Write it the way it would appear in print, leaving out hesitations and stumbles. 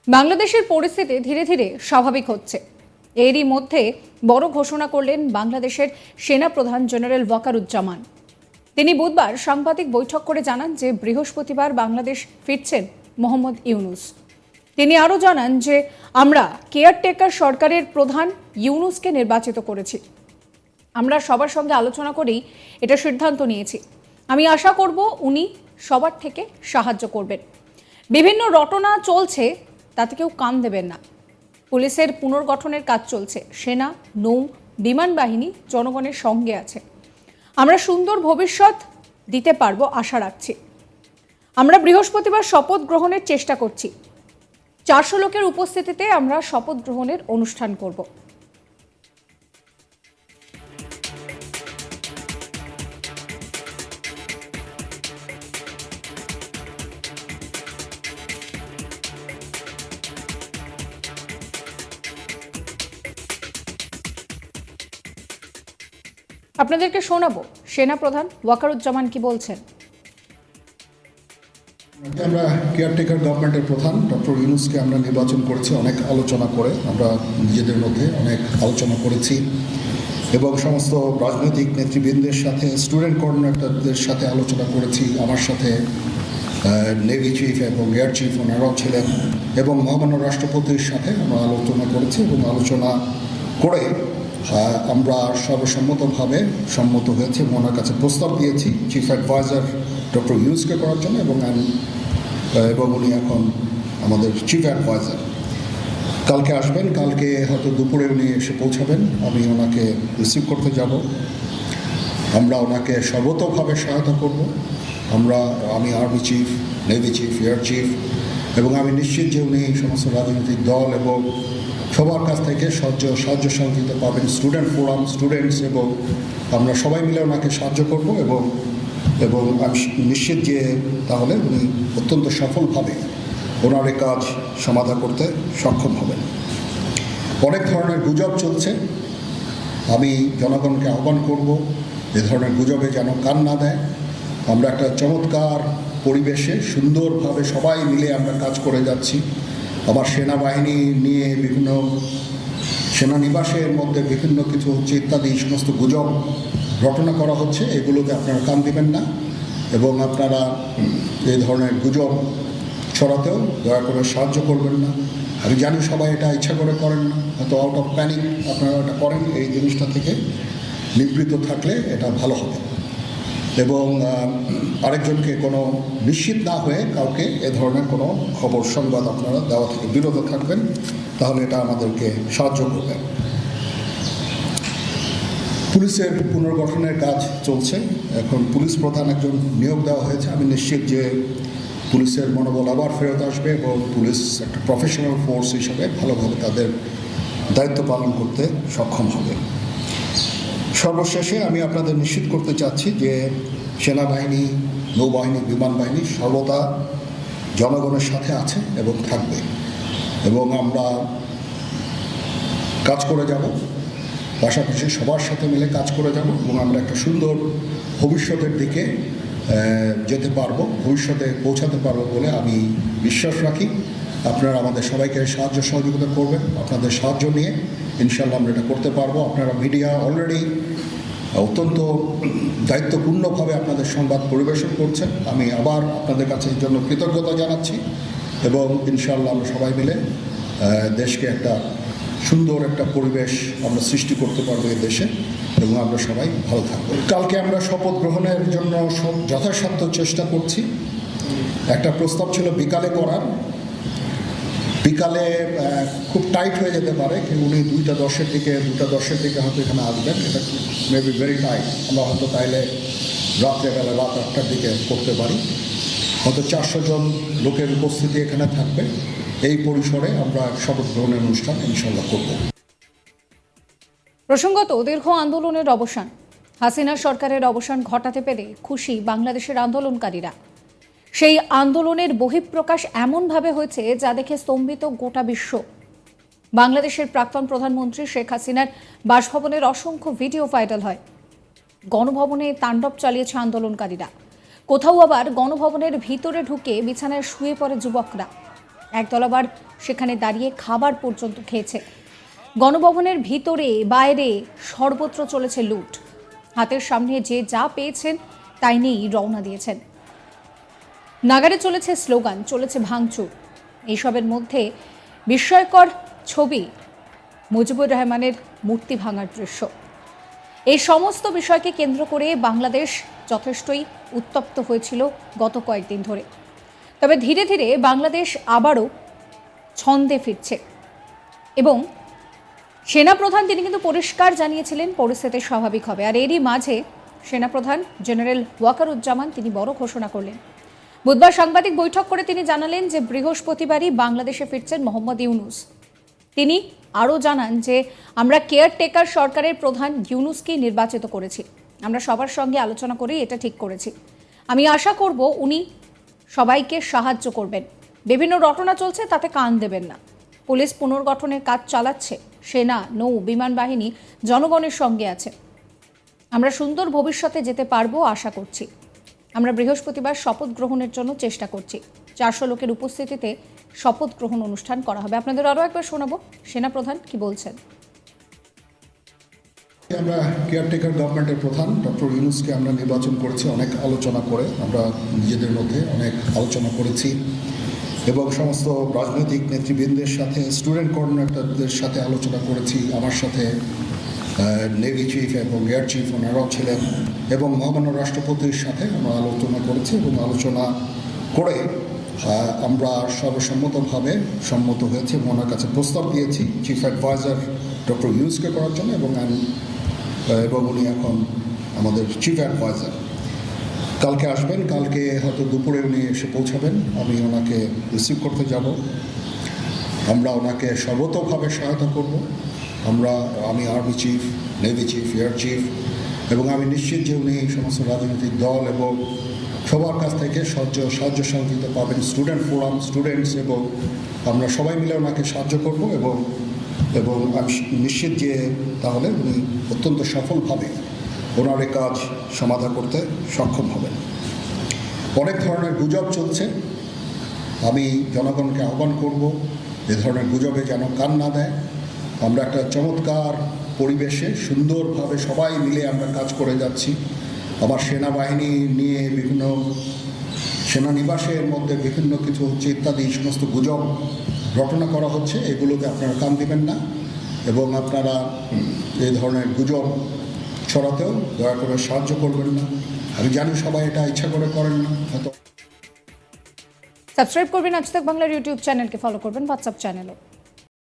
বাংলাদেশের পরিস্থিতি ধীরে ধীরে স্বাভাবিক হচ্ছে। এরই মধ্যে বড় ঘোষণা করলেন বাংলাদেশের সেনাপ্রধান জেনারেল ওয়াকারুজ্জামান। তিনি বুধবার সাংবাদিক বৈঠক করে জানান যে বৃহস্পতিবার বাংলাদেশ ফিরছেন মোহাম্মদ ইউনূস। তিনি আরও জানান যে আমরা কেয়ারটেকার সরকারের প্রধান ইউনূসকে নির্বাচিত করেছি। আমরা সবার সঙ্গে আলোচনা করেই এটা সিদ্ধান্ত নিয়েছি। আমি আশা করব উনি সবার থেকে সাহায্য করবেন। বিভিন্ন রটনা চলছে, তাতে কেউ কান দেবেন না। পুলিশের পুনর্গঠনের কাজ চলছে। সেনা, নৌ, বিমান বাহিনী জনগণের সঙ্গে আছে। আমরা সুন্দর ভবিষ্যৎ দিতে পারবো আশা রাখছি। আমরা বৃহস্পতিবার শপথ গ্রহণের চেষ্টা করছি। 400 লোকের উপস্থিতিতে আমরা শপথ গ্রহণের অনুষ্ঠান করব। আপনাদেরকে শোনাবো সেনাপ্রধান ওয়াকারুজ্জামান কি বলছেন। আমরা কেয়ারটেকার গভর্নমেন্টের প্রধান ডক্টর ইউনূসকে আমরা নির্বাচন করেছি অনেক আলোচনা করে। আমরা নিজেদের মধ্যে অনেক আলোচনা করেছি এবং সমস্ত রাজনৈতিক নেতৃবৃন্দের সাথে, স্টুডেন্ট কোঅর্ডিনেটরদের সাথে আলোচনা করেছি। আমার সাথে নেভি চিফ এবং এয়ার চিফ ওনারাও ছিলেন এবং মহামান্য রাষ্ট্রপতির সাথে আমরা আলোচনা করেছি এবং আলোচনা করে আমরা সর্বসম্মতভাবে সম্মত হয়েছে এবং ওনার কাছে প্রস্তাব দিয়েছি চিফ অ্যাডভাইজার ডক্টর ইউনূসকে করার জন্য এবং উনি এখন আমাদের চিফ অ্যাডভাইজার। কালকে আসবেন, কালকে হয়তো দুপুরে উনি এসে পৌঁছাবেন। আমি ওনাকে রিসিভ করতে যাব। আমরা ওনাকে সর্বতোভাবে সহায়তা করব। আমি army chief, navy chief, air chief এবং আমি নিশ্চিত যে উনি সমস্ত রাজনৈতিক দল এবং সবার কাছ থেকে সাহায্য সহযোগিতা পাবেন। স্টুডেন্ট ফোরাম, স্টুডেন্টস এবং আমরা সবাই মিলে ওনাকে সাহায্য করব এবং আমি নিশ্চিত যে তাহলে উনি অত্যন্ত সফলভাবে ওনার এই কাজ সমাধা করতে সক্ষম হবেন। অনেক ধরনের গুজব চলছে। আমি জনগণকে আহ্বান করব এ ধরনের গুজবে যেন কান না দেয়। আমরা একটা চমৎকার পরিবেশে সুন্দরভাবে সবাই মিলে আমরা কাজ করে যাচ্ছি। আবার সেনাবাহিনী নিয়ে বিভিন্ন সেনানিবাসের মধ্যে বিভিন্ন কিছু হচ্ছে ইত্যাদি সমস্ত গুজব রটনা করা হচ্ছে। এগুলোকে আপনারা কান দিবেন না এবং আপনারা এই ধরনের গুজব ছড়াতেও দয়া করে সাহায্য করবেন না। আমি জানি সবাই এটা ইচ্ছা করে করেন না, হয়তো আউট অফ প্যানিক আপনারা এটা করেন। এই জিনিসটা থেকে নিবৃত্ত থাকলে এটা ভালো হবে এবং আরেকজনকে কোনো নিশ্চিত না হয়ে কাউকে এ ধরনের কোনো খবর সংবাদ আপনারা দেওয়া থেকে বিরত থাকবেন, তাহলে এটা আমাদেরকে সাহায্য করবে। পুলিশের পুনর্গঠনের কাজ চলছে। এখন পুলিশ প্রধান একজন নিয়োগ দেওয়া হয়েছে। আমি নিশ্চিত যে পুলিশের মনোবল আবার ফেরত আসবে এবং পুলিশ একটা প্রফেশনাল ফোর্স হিসাবে ভালোভাবে তাদের দায়িত্ব পালন করতে সক্ষম হবে। সর্বশেষে আমি আপনাদের নিশ্চিত করতে চাচ্ছি যে সেনাবাহিনী, নৌবাহিনী, বিমান বাহিনী সর্বদা জনগণের সাথে আছে এবং থাকবে এবং আমরা কাজ করে যাব, পাশাপাশি সবার সাথে মিলে কাজ করে যাব এবং আমরা একটা সুন্দর ভবিষ্যতের দিকে যেতে পারবো, ভবিষ্যতে পৌঁছাতে পারবো বলে আমি বিশ্বাস রাখি। আপনারা আমাদের সবাইকে সাহায্য সহযোগিতা করবেন। আপনাদের সাহায্য নিয়ে ইনশাল্লাহ আমরা এটা করতে পারবো। আপনারা মিডিয়া অলরেডি অত্যন্ত দায়িত্বপূর্ণভাবে আপনাদের সংবাদ পরিবেশন করছেন। আমি আবার আপনাদের কাছে এর জন্য কৃতজ্ঞতা জানাচ্ছি এবং ইনশাল্লাহ আমরা সবাই মিলে দেশকে একটা সুন্দর একটা পরিবেশ আমরা সৃষ্টি করতে পারবো এই দেশে এবং আমরা সবাই ভালো থাকবো। কালকে আমরা শপথ গ্রহণের জন্য যথাসাধ্য চেষ্টা করছি। একটা প্রস্তাব ছিল বিকালে করার, বিকালে খুব টাইট হয়ে যেতে পারে, কিন্তু উনি 2:10 দিকে হয়তো এখানে আসবেন। এটা মেবি ভেরি টাইট। আমরা হয়তো তাইলে রাত্রেবেলা রাত 8টার দিকে করতে পারি। হয়তো 400 জন লোকের উপস্থিতি এখানে থাকবে। এই পরিসরে আমরা শপথ গ্রহণের অনুষ্ঠান ইনশাল্লাহ করব। প্রসঙ্গত, দীর্ঘ আন্দোলনের অবসান, হাসিনা সরকারের অবসান ঘটাতে পেরে খুশি বাংলাদেশের আন্দোলনকারীরা। সেই আন্দোলনের বহিঃপ্রকাশ এমনভাবে হয়েছে যা দেখে স্তম্ভিত গোটা বিশ্ব। বাংলাদেশের প্রাক্তন প্রধানমন্ত্রী শেখ হাসিনার বাসভবনের অসংখ্য ভিডিও ভাইরাল হয়। গণভবনে তাণ্ডব চালিয়েছে আন্দোলনকারীরা। কোথাও আবার গণভবনের ভিতরে ঢুকে বিছানায় শুয়ে পড়ে যুবকরা। একদল আবার সেখানে দাঁড়িয়ে খাবার পর্যন্ত খেয়েছে। গণভবনের ভিতরে বাইরে সর্বত্র চলেছে লুট। হাতের সামনে যে যা পেয়েছেন তাই নিয়েই রওনা দিয়েছেন। নাগারে চলেছে স্লোগান, চলেছে ভাঙচুর। এইসবের মধ্যে বিস্ময়কর ছবি মুজিবুর রহমানের মূর্তি ভাঙার দৃশ্য। এই সমস্ত বিষয়কে কেন্দ্র করে বাংলাদেশ যথেষ্টই উত্তপ্ত হয়েছিল গত কয়েকদিন ধরে। তবে ধীরে ধীরে বাংলাদেশ আবারও ছন্দে ফিরছে এবং সেনাপ্রধান তিনি কিন্তু পরিষ্কার জানিয়েছিলেন পরিস্থিতি স্বাভাবিক হবে। আর এরই মাঝে সেনাপ্রধান জেনারেল ওয়াকারুজ্জামান তিনি বড় ঘোষণা করলেন। বুধবার সাংবাদিক বৈঠক করে তিনি জানালেন যে বৃহস্পতিবারই বাংলাদেশে ফিরছেন মোহাম্মদ ইউনূস। তিনি আরও জানান যে আমরা কেয়ারটেকার সরকারের প্রধান ইউনূসকেই নির্বাচিত করেছি। আমরা সবার সঙ্গে আলোচনা করেই এটা ঠিক করেছি। আমি আশা করব উনি সবাইকে সাহায্য করবেন। বিভিন্ন রটনা চলছে, তাতে কান দেবেন না। পুলিশ পুনর্গঠনের কাজ চালাচ্ছে, সেনা, নৌ, বিমান বাহিনী জনগণের সঙ্গে আছে। আমরা সুন্দর ভবিষ্যতে যেতে পারবো আশা করছি। আমরা বৃহস্পতিবার শপথ গ্রহণের জন্য চেষ্টা করছি। 400 লোকের উপস্থিতিতে শপথ গ্রহণ অনুষ্ঠান করা হবে। আপনাদের আরও একবার শোনাবো সেনাপ্রধান কি বলছেন। আমরা কেয়ারটেকার গভর্নমেন্টের প্রধান ডক্টর ইউনূসকে আমরা নির্বাচন করেছি অনেক আলোচনা করে। আমরা নিজেদের মধ্যে অনেক আলোচনা করেছি এবং সমস্ত রাজনৈতিক নেতৃবৃন্দের সাথে, স্টুডেন্ট কোঅর্ডিনেটরদের সাথে আলোচনা করেছি। আমার সাথে নেভি চিফ এবং এয়ার চিফ ওনারাও ছিলেন এবং মহামান্য রাষ্ট্রপতির সাথে আমরা আলোচনা করেছি এবং আলোচনা করে আমরা সর্বসম্মতভাবে সম্মত হয়েছে এবং ওনার কাছে প্রস্তাব দিয়েছি চিফ অ্যাডভাইজার ডক্টর ইউনূসকে করার জন্য এবং উনি এখন আমাদের চিফ অ্যাডভাইজার। কালকে আসবেন, কালকে হয়তো দুপুরে উনি এসে পৌঁছাবেন। আমি ওনাকে রিসিভ করতে যাব। আমরা ওনাকে সর্বতোভাবে সহায়তা করব। আমি army chief, navy chief, air chief এবং আমি নিশ্চিত যে উনি সমস্ত রাজনৈতিক দল এবং সবার কাছ থেকে সাহায্য সহযোগিতা পাবেন। স্টুডেন্ট ফোরাম, স্টুডেন্টস এবং আমরা সবাই মিলে ওনাকে সাহায্য করব এবং আমি নিশ্চিত যে তাহলে উনি অত্যন্ত সফলভাবে ওনার এই কাজ সমাধা করতে সক্ষম হবেন। অনেক ধরনের গুজব চলছে। আমি জনগণকে আহ্বান করব এ ধরনের গুজবে যেন কান না দেয়। আমরা একটা চমৎকার পরিবেশে সুন্দরভাবে সবাই মিলে আমরা কাজ করে যাচ্ছি। আমার সেনাবাহিনী নিয়ে বিভিন্ন সেনানিবাসের মধ্যে বিভিন্ন কিছু হচ্ছে ইত্যাদি সমস্ত গুজব রটনা করা হচ্ছে। এগুলোকে আপনারা কান দিবেন না এবং আপনারা এই ধরনের গুজব ছড়াতেও দয়া করে সাহায্য করবেন না। আমি জানি সবাই এটা ইচ্ছা করে করেন না। হয়তো সাবস্ক্রাইব করবেন আজ তাক বাংলার ইউটিউব চ্যানেলকে, ফলো করবেন হোয়াটসঅ্যাপ চ্যানেলও।